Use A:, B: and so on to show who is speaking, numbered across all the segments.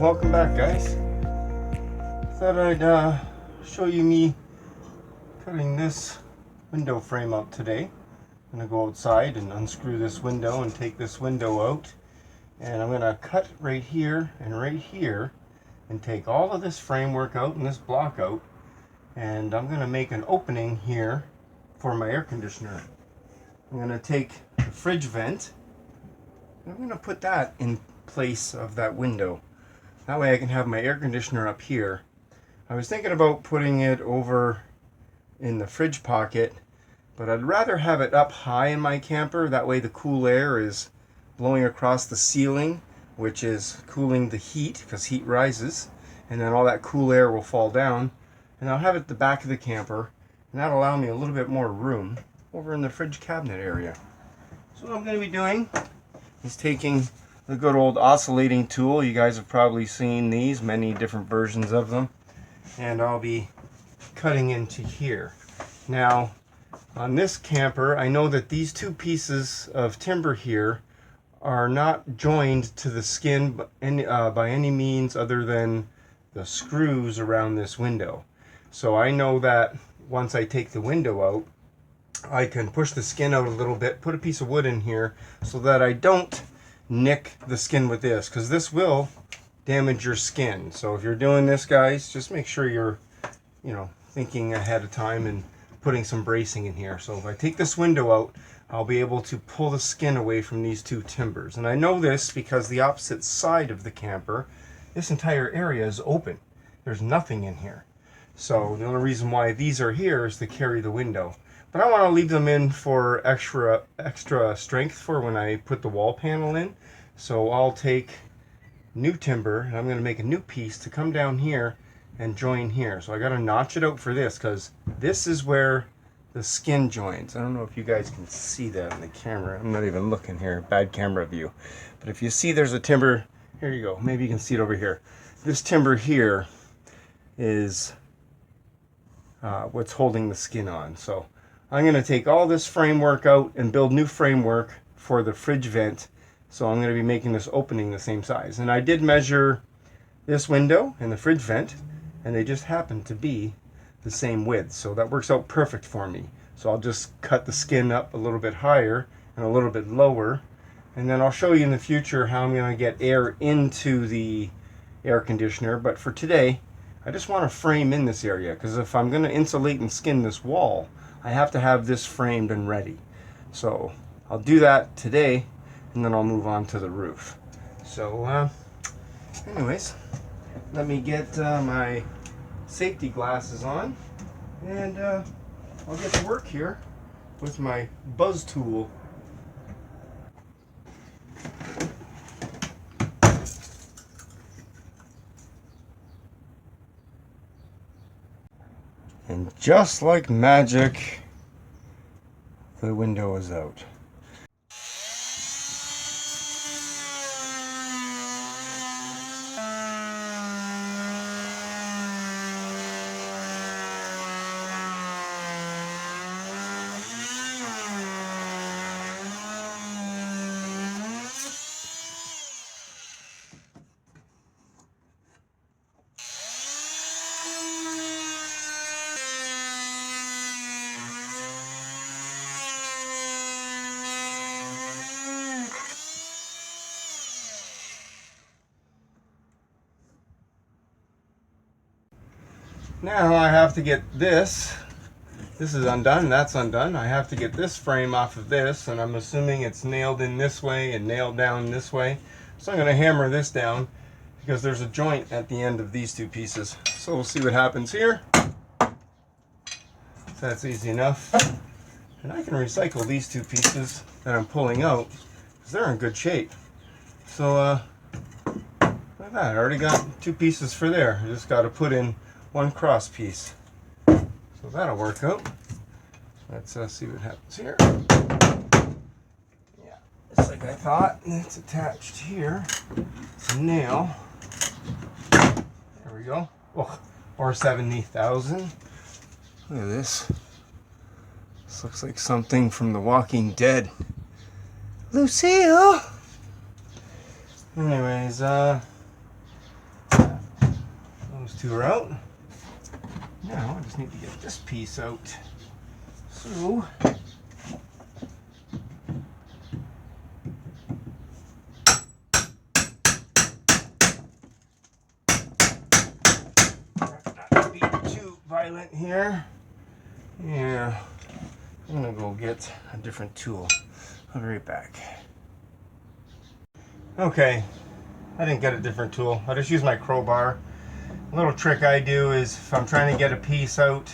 A: welcome back, guys. Thought I'd show you me cutting this window frame up today. I'm going to go outside and unscrew this window and take this window out, and I'm going to cut right here and take all of this framework out and this block out, and I'm going to make an opening here for my air conditioner. I'm going to take the fridge vent and I'm going to put that in place of that window. That way I can have my air conditioner up here. I was thinking about putting it over in the fridge pocket, but I'd rather have it up high in my camper. That way the cool air is blowing across the ceiling, which is cooling the heat because heat rises, and then all that cool air will fall down. And I'll have it at the back of the camper, and that'll allow me a little bit more room over in the fridge cabinet area. So what I'm going to be doing is taking the good old oscillating tool. You guys have probably seen these, many different versions of them. And I'll be cutting into here. Now, on this camper, I know that these two pieces of timber here are not joined to the skin by any means other than the screws around this window. So I know that once I take the window out, I can push the skin out a little bit, put a piece of wood in here so that I don't nick the skin with this, because this will damage your skin. So if you're doing this, guys, just make sure you're, thinking ahead of time and putting some bracing in here. So if I take this window out, I'll be able to pull the skin away from these two timbers. And I know this because the opposite side of the camper, this entire area is open. There's nothing in here. So the only reason why these are here is to carry the window. But I want to leave them in for extra strength for when I put the wall panel in. So I'll take new timber and I'm going to make a new piece to come down here and join here. So I got to notch it out for this because this is where the skin joins. I don't know if you guys can see that in the camera. I'm not even looking here, bad camera view. But if you see there's a timber, here you go. Maybe you can see it over here. This timber here is what's holding the skin on. So I'm going to take all this framework out and build new framework for the fridge vent. So I'm going to be making this opening the same size. And I did measure this window and the fridge vent, and they just happen to be the same width. So that works out perfect for me. So I'll just cut the skin up a little bit higher and a little bit lower. And then I'll show you in the future how I'm going to get air into the air conditioner. But for today, I just want to frame in this area, because if I'm going to insulate and skin this wall, I have to have this framed and ready. So I'll do that today, and then I'll move on to the roof. So anyways, let me get my safety glasses on, and I'll get to work here with my buzz tool. And just like magic, the window is out. Now I have to get this is undone, that's undone. I have to get this frame off of this, and I'm assuming it's nailed in this way and nailed down this way. So I'm going to hammer this down because there's a joint at the end of these two pieces. So we'll see what happens here. That's easy enough. And I can recycle these two pieces that I'm pulling out because they're in good shape. So look at that, I already got two pieces for there. I just got to put in one cross piece. So that'll work out. Let's see what happens here. Yeah, just like I thought. And it's attached here. It's a nail. There we go. Oh, or 70,000. Look at this. This looks like something from The Walking Dead. Lucille! Anyways, two are out. Now I just need to get this piece out. So not be too violent here. Yeah, I'm gonna go get a different tool. I'll be right back. Okay, I didn't get a different tool. I just use my crowbar. A little trick I do is if I'm trying to get a piece out,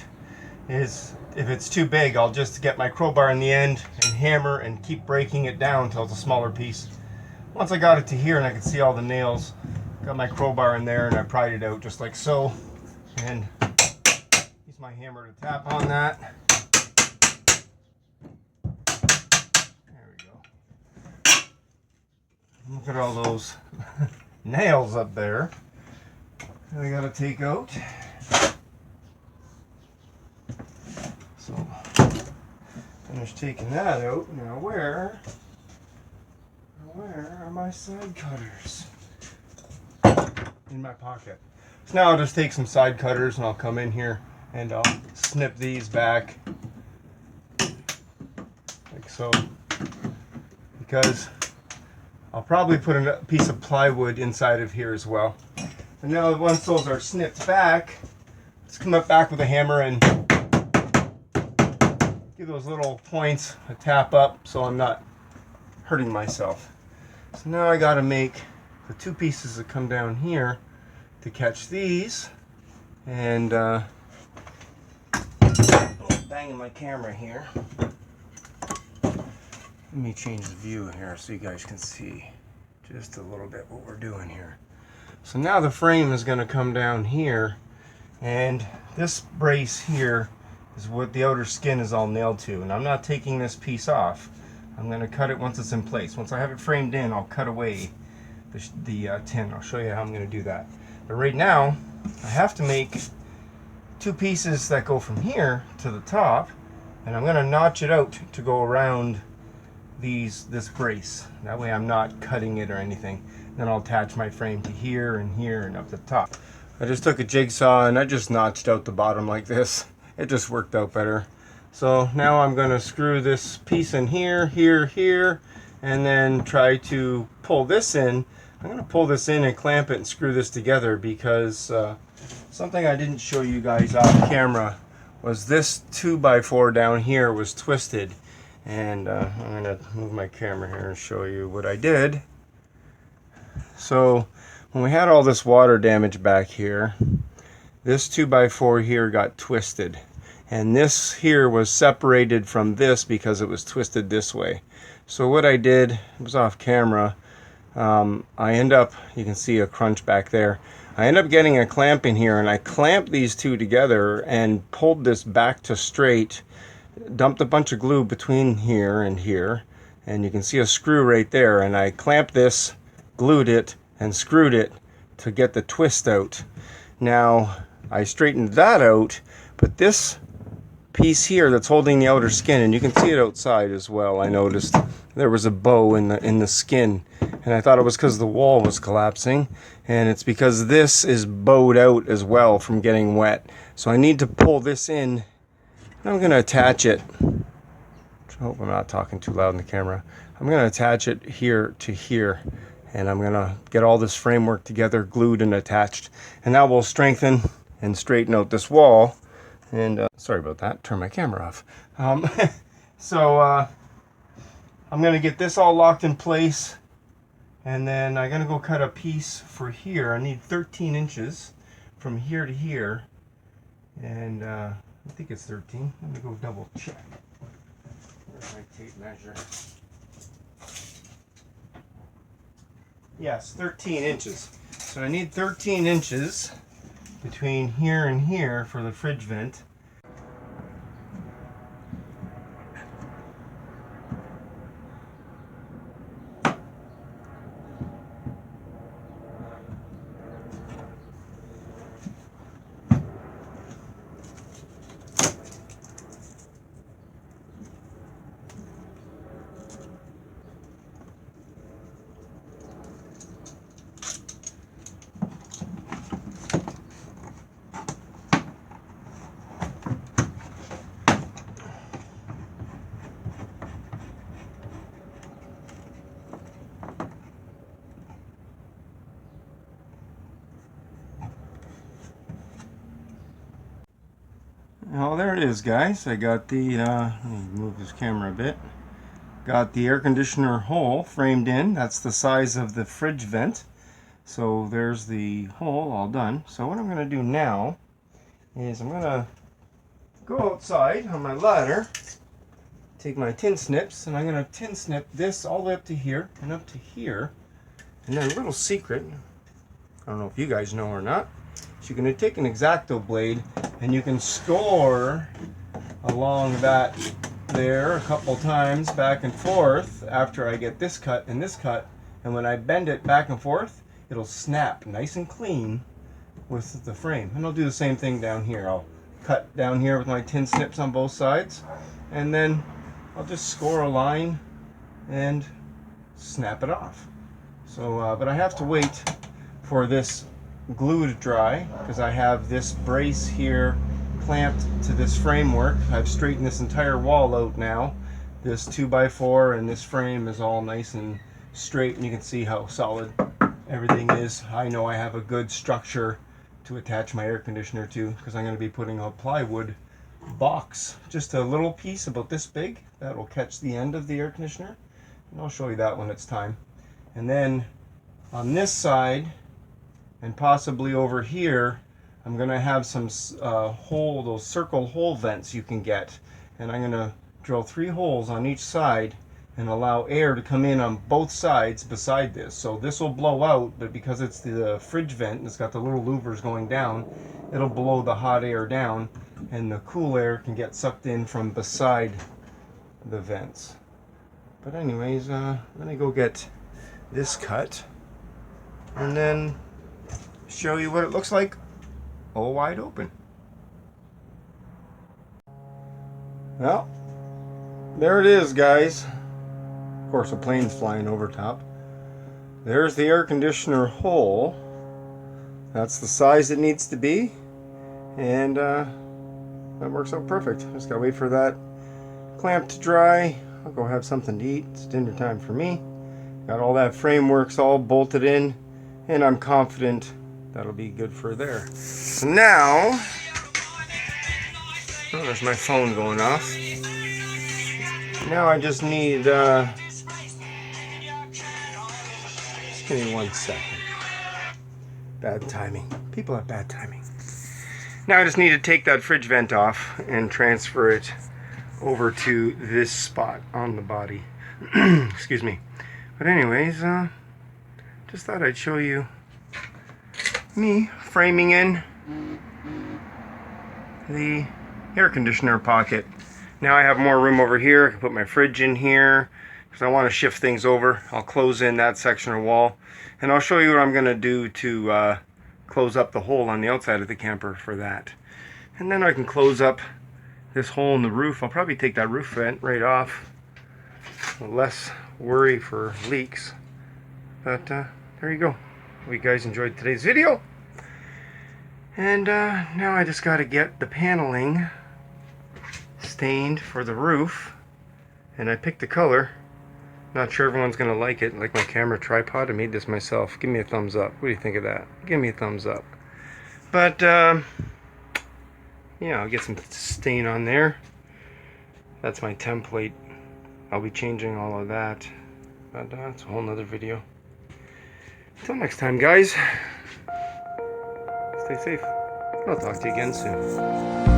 A: is if it's too big, I'll just get my crowbar in the end and hammer and keep breaking it down until it's a smaller piece. Once I got it to here and I could see all the nails, got my crowbar in there and I pried it out just like so. And use my hammer to tap on that. There we go. Look at all those nails up there. I gotta take out. So, finish taking that out. Now where are my side cutters? In my pocket. So now I'll just take some side cutters and I'll come in here and I'll snip these back like so, because I'll probably put a piece of plywood inside of here as well. And now once those are snipped back, let's come up back with a hammer and give those little points a tap up so I'm not hurting myself. So now I gotta make the two pieces that come down here to catch these. And banging my camera here. Let me change the view here so you guys can see just a little bit what we're doing here. So now the frame is going to come down here, and this brace here is what the outer skin is all nailed to, and I'm not taking this piece off. I'm going to cut it once it's in place. Once I have it framed in, I'll cut away the tin. I'll show you how I'm going to do that. But right now I have to make two pieces that go from here to the top, and I'm going to notch it out to go around this brace. That way I'm not cutting it or anything. Then I'll attach my frame to here and up the top. I just took a jigsaw and I just notched out the bottom like this. It just worked out better. So now I'm going to screw this piece in here, here, and then try to pull this in. I'm going to pull this in and clamp it and screw this together, because something I didn't show you guys off camera was this 2x4 down here was twisted. And I'm going to move my camera here and show you what I did. So when we had all this water damage back here, this 2x4 here got twisted, and this here was separated from this because it was twisted this way. So what I did, it was off camera, I end up, you can see a crunch back there, I end up getting a clamp in here, and I clamped these two together and pulled this back to straight, dumped a bunch of glue between here, and you can see a screw right there, and I clamped this, glued it, and screwed it to get the twist out. Now I straightened that out, but this piece here that's holding the outer skin, and you can see it outside as well, I noticed there was a bow in the skin, and I thought it was because the wall was collapsing, and it's because this is bowed out as well from getting wet. So I need to pull this in. I'm going to attach it. I hope I'm not talking too loud in the camera. I'm going to attach it here to here, and I'm going to get all this framework together, glued and attached, and that will strengthen and straighten out this wall. And sorry about that, turn my camera off. So I'm going to get this all locked in place, and then I'm going to go cut a piece for here. I need 13 inches from here to here, and I think it's 13. Let me go double check. Where's my tape measure? Yes, 13 inches. So I need 13 inches between here and here for the fridge vent. Well, there it is, guys. I got the, let me move this camera a bit. Got the air conditioner hole framed in. That's the size of the fridge vent. So there's the hole all done. So what I'm going to do now is I'm going to go outside on my ladder, take my tin snips, and I'm going to tin snip this all the way up to here and up to here. And then a little secret, I don't know if you guys know or not, so you're going to take an X-Acto blade and you can score along that there a couple times back and forth after I get this cut and this cut, and when I bend it back and forth, it'll snap nice and clean with the frame. And I'll do the same thing down here. I'll cut down here with my tin snips on both sides, and then I'll just score a line and snap it off. So, but I have to wait for this glue to dry because I have this brace here clamped to this framework. I've straightened this entire wall out now. This 2x4 and this frame is all nice and straight, and you can see how solid everything is. I know I have a good structure to attach my air conditioner to because I'm going to be putting a plywood box, just a little piece about this big, that will catch the end of the air conditioner, and I'll show you that when it's time. And then on this side and possibly over here, I'm going to have some those circle hole vents you can get, and I'm going to drill 3 holes on each side and allow air to come in on both sides beside this. So this will blow out, but because it's the fridge vent and it's got the little louvers going down, it'll blow the hot air down and the cool air can get sucked in from beside the vents. But anyways, let me go get this cut and then show you what it looks like all wide open. Well, there it is, guys. Of course, a plane's flying over top. There's the air conditioner hole. That's the size it needs to be, and that works out perfect. Just gotta wait for that clamp to dry. I'll go have something to eat. It's dinner time for me. Got all that frameworks all bolted in, and I'm confident that'll be good for there. So now, oh, there's my phone going off. Now I just need, just give me 1 second. Bad timing. People have bad timing. Now I just need to take that fridge vent off and transfer it over to this spot on the body. Excuse me. But anyways, just thought I'd show you me framing in the air conditioner pocket. Now I have more room over here. I can put my fridge in here because I want to shift things over. I'll close in that section of wall, and I'll show you what I'm going to do to close up the hole on the outside of the camper for that. And then I can close up this hole in the roof. I'll probably take that roof vent right off. Less worry for leaks. But there you go. Hope you guys enjoyed today's video. And now I just got to get the paneling stained for the roof, and I picked the color. Not sure everyone's gonna like it. Like my camera tripod, I made this myself. Give me a thumbs up. What do you think of that? Give me a thumbs up. But yeah, I'll get some stain on there. That's my template. I'll be changing all of that, but that's a whole nother video. Until next time, guys, stay safe. I'll talk to you again soon.